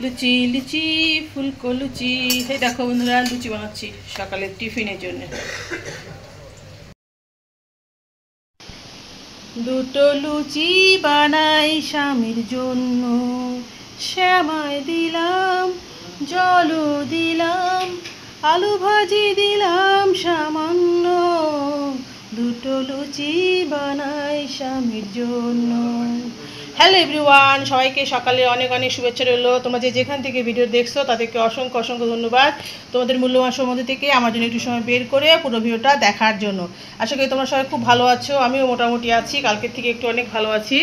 লুচি লুচি ফুলকো লুচি। এই দেখো বন্ধুরা, লুচি বানাচ্ছি সকালের টিফিনের জন্য। দুটো লুচি বানাই স্বামীর জন্য, শ্যামাই দিলাম, জলও দিলাম, আলু ভাজি দিলাম সামান্য। দুটো লুচি বানাই স্বামীর জন্য। হ্যালো এভরিওয়ান, সবাইকে সকালে অনেক অনেক শুভেচ্ছা রইলো। তোমরা যে যেখান থেকে ভিডিও দেখছো তাদেরকে অসংখ্য অসংখ্য ধন্যবাদ। তোমাদের মূল্যবান সময় মধ্যে থেকে আমার জন্য একটু সময় বের করে পুরো ভিডিওটা দেখার জন্য। আশা করি তোমরা সবাই খুব ভালো আছো, আমিও মোটামুটি আছি, কালকের থেকে একটু অনেক ভালো আছি।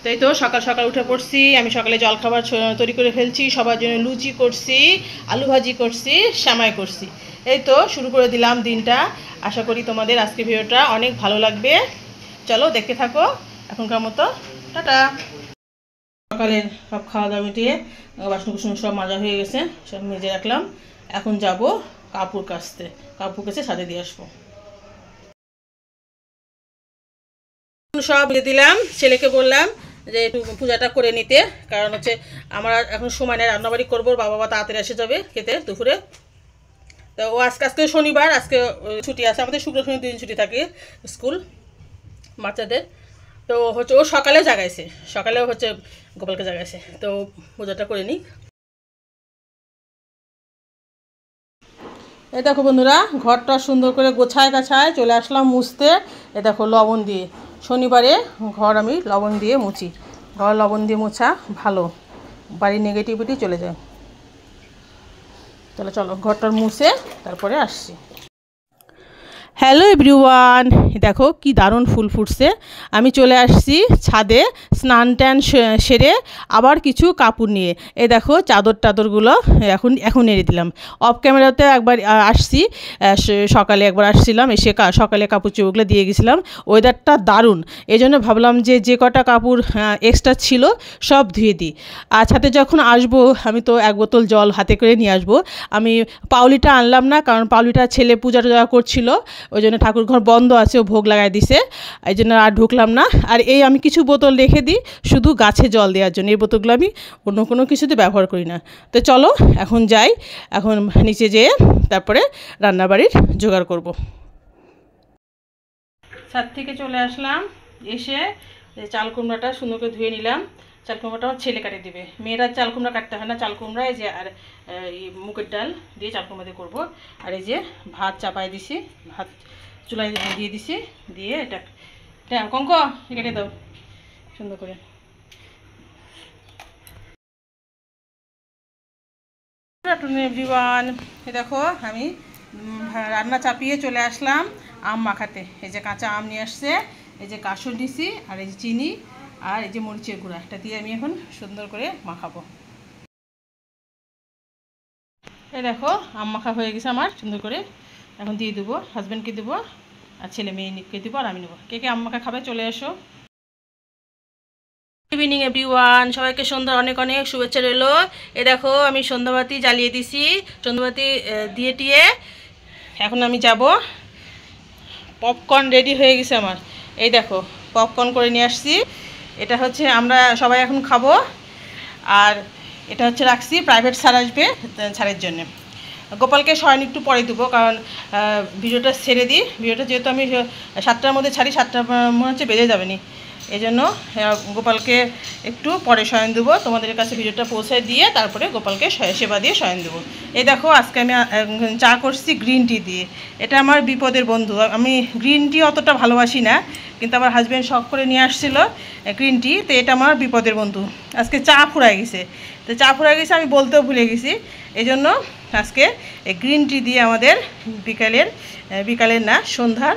তাই তো সকাল সকাল উঠে পড়ছি, আমি সকালে জলখাবার তৈরি করে ফেলছি। সবার জন্য লুচি করছি, আলু ভাজি করছি, শ্যামাই করছি। এই তো শুরু করে দিলাম দিনটা। আশা করি তোমাদের আজকে ভিডিওটা অনেক ভালো লাগবে। চলো দেখতে থাকো। এখনকার মতো টাটা। সকালের সব খাওয়া দাওয়া মিটিয়ে বাসন কুসন সব মাজা হয়ে গেছে, সব মেজে রাখলাম। এখন যাব কাপড় কাচতে, কাপড় কেচে ছাদে দিয়ে আসবো। সব দিয়ে দিলাম, ছেলেকে বললাম যে একটু পূজাটা করে নিতে, কারণ হচ্ছে আমার এখন সময় নেই, রান্নাবাড়ি করবো। বাবা তাড়াতাড়ি এসে যাবে খেতে দুপুরে। তো ও আজকে শনিবার, আজকে ছুটি আছে আমাদের, শুক্র শনি 2 দিন ছুটি থাকে স্কুল বাচ্চাদের। তো হচ্ছে ও সকালে জাগাইছে, সকালেও হচ্ছে গোপালকে জাগাইছে। তো পূজাটা করে নিই। এই দেখো বন্ধুরা, ঘরটা সুন্দর করে গোছায় গাছায় চলে আসলাম মুছতে। এ দেখো লবণ দিয়ে, শনিবারে ঘর আমি লবণ দিয়ে মুছি। ঘর লবণ দিয়ে মোছা ভালো, বাড়ির নেগেটিভিটি চলে যায়। তাহলে চলো ঘরটা মুছে তারপরে আসছি। হ্যালো এভরিওয়ান, দেখো কি দারুণ ফুল ফুটছে। আমি চলে আসছি ছাদে স্নান ট্যান সেরে আবার কিছু কাপড় নিয়ে। এই দেখো চাদর টাদরগুলো এখন এনে দিলাম। অফ ক্যামেরাতে একবার আসছি, সকালে একবার আসছিলাম, এসে সকালে কাপড় চোপড়গুলো দিয়ে গেছিলাম। ওয়েদারটা দারুণ, এই জন্য ভাবলাম যে কটা কাপড় এক্সট্রা ছিল সব ধুয়ে দিই। আর ছাদে যখন আসবো আমি তো 1 বোতল জল হাতে করে নিয়ে আসবো। আমি পাউলিটা আনলাম না, কারণ পাউলিটা ছেলে পূজা টুজা করছিল, ওই জন্য ঠাকুর ঘর বন্ধ আছে, ও ভোগ লাগাই দিছে, এই জন্য আর ঢুকলাম না। আর এই আমি কিছু বোতল রেখে দিই শুধু গাছে জল দেওয়ার জন্য, এই বোতলগুলো আমি অন্য কোনো কিছুতে ব্যবহার করি না। তো চলো এখন যাই, এখন নিচে যেয়ে তারপরে রান্নাবাড়ির জোগাড় করব। ছাদ থেকে চলে আসলাম, এসে চাল কুমড়াটা সুন্দর করে ধুয়ে নিলাম। চাল কুমড়াটা আমার ছেলে কাটে দেবে, মেয়েরা চাল কুমড়া কাটতে হয় না। চাল কুমড়া এই যে আর মুগের ডাল দিয়ে চাল কুমড়া দিয়ে করবো। আর এই যে ভাত চাপাই দিছি, ভাত চুলায় দিয়ে দিছি, দিয়ে এটা কঙ্ক কেটে দাও সুন্দর করে। এভরিওয়ান, দেখো আমি রান্না চাপিয়ে চলে আসলাম আম মাখাতে। এই যে কাঁচা আম নিয়ে আসছে, এই যে কাসুর দিছি, আর এই যে চিনি, আর এই যে মরিচের গুঁড়া, এটা দিয়ে আমি এখন সুন্দর করে মাখাবো। এই দেখো আম মাখা হয়ে গেছে আমার সুন্দর করে। এখন দিয়ে দেবো, হাজব্যান্ডকে দেবো, আর ছেলে মেয়েকে দেবো, আর আমি নেবো। কে কে আম মাখা খাবে চলে এসো। ইভিনিং এভরিওয়ান, সবাইকে সন্ধ্যার অনেক অনেক শুভেচ্ছা রইলো। এ দেখো আমি সন্ধ্যাবাতি জ্বালিয়ে দিছি, সন্ধ্যাবাতি দিয়ে টিয়ে এখন আমি যাব। পপকর্ন রেডি হয়ে গেছে আমার, এই দেখো পপকর্ন করে নিয়ে আসছি। এটা হচ্ছে আমরা সবাই এখন খাবো। আর এটা হচ্ছে রাখছি, প্রাইভেট স্যার আসবে ছাড়ের জন্যে। গোপালকে শয়ন একটু পরে দেবো, কারণ ভিডিওটা ছেড়ে দিই। ভিডিওটা যেহেতু আমি 7টার মধ্যে ছাড়ি, 7টা মনে হচ্ছে বেজে যাবে নি, এই জন্য গোপালকে একটু পরে শয়ন দেবো। তোমাদের কাছে ভিডিওটা পৌঁছে দিয়ে তারপরে গোপালকে সেবা দিয়ে শয়ন দেবো। এই দেখো আজকে আমি চা করছি গ্রিন টি দিয়ে। এটা আমার বিপদের বন্ধু। আমি গ্রিন টি অতটা ভালোবাসি না, কিন্তু আমার হাজব্যান্ড শখ করে নিয়ে আসছিলো গ্রিন টি, তো এটা আমার বিপদের বন্ধু। আজকে চা ফুরাই গেছে, তো চা ফুরাই গেছে আমি বলতেও ভুলে গেছি, এই জন্য আজকে এই গ্রিন টি দিয়ে আমাদের বিকালের না সন্ধ্যার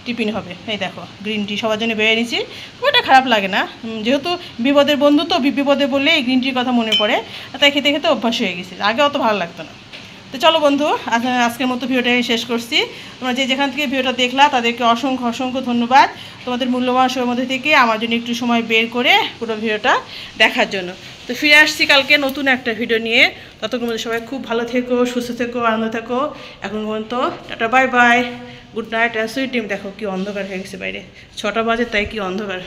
টিফিন হবে। এই দেখো গ্রিন টি সবার জন্য বেড়ে নিয়েছি, ওটা খারাপ লাগে না, যেহেতু বিপদের বন্ধু তো বিপদে বললে এই গ্রিন টির কথা মনে পড়ে, তাই খেতে খেতে অভ্যাস হয়ে গেছে, আগে অত ভালো লাগতো না। তো চলো বন্ধু, আজকের মতো ভিডিওটা শেষ করছি। তোমরা যে যেখান থেকে ভিডিওটা দেখলা তাদেরকে অসংখ্য অসংখ্য ধন্যবাদ। তোমাদের মূল্যবান সময়ের মধ্যে থেকে আমার জন্য একটু সময় বের করে পুরো ভিডিওটা দেখার জন্য। তো ফিরে আসছি কালকে নতুন একটা ভিডিও নিয়ে। ততক্ষণ মধ্যে সবাই খুব ভালো থেকো, সুস্থ থেকো, আনন্দ থেকো। এখন পর্যন্ত tata, bye bye, good night and sweet dream. দেখো কি অন্ধকার হয়ে গেছে বাইরে, 6টা বাজে, তাই কি অন্ধকার।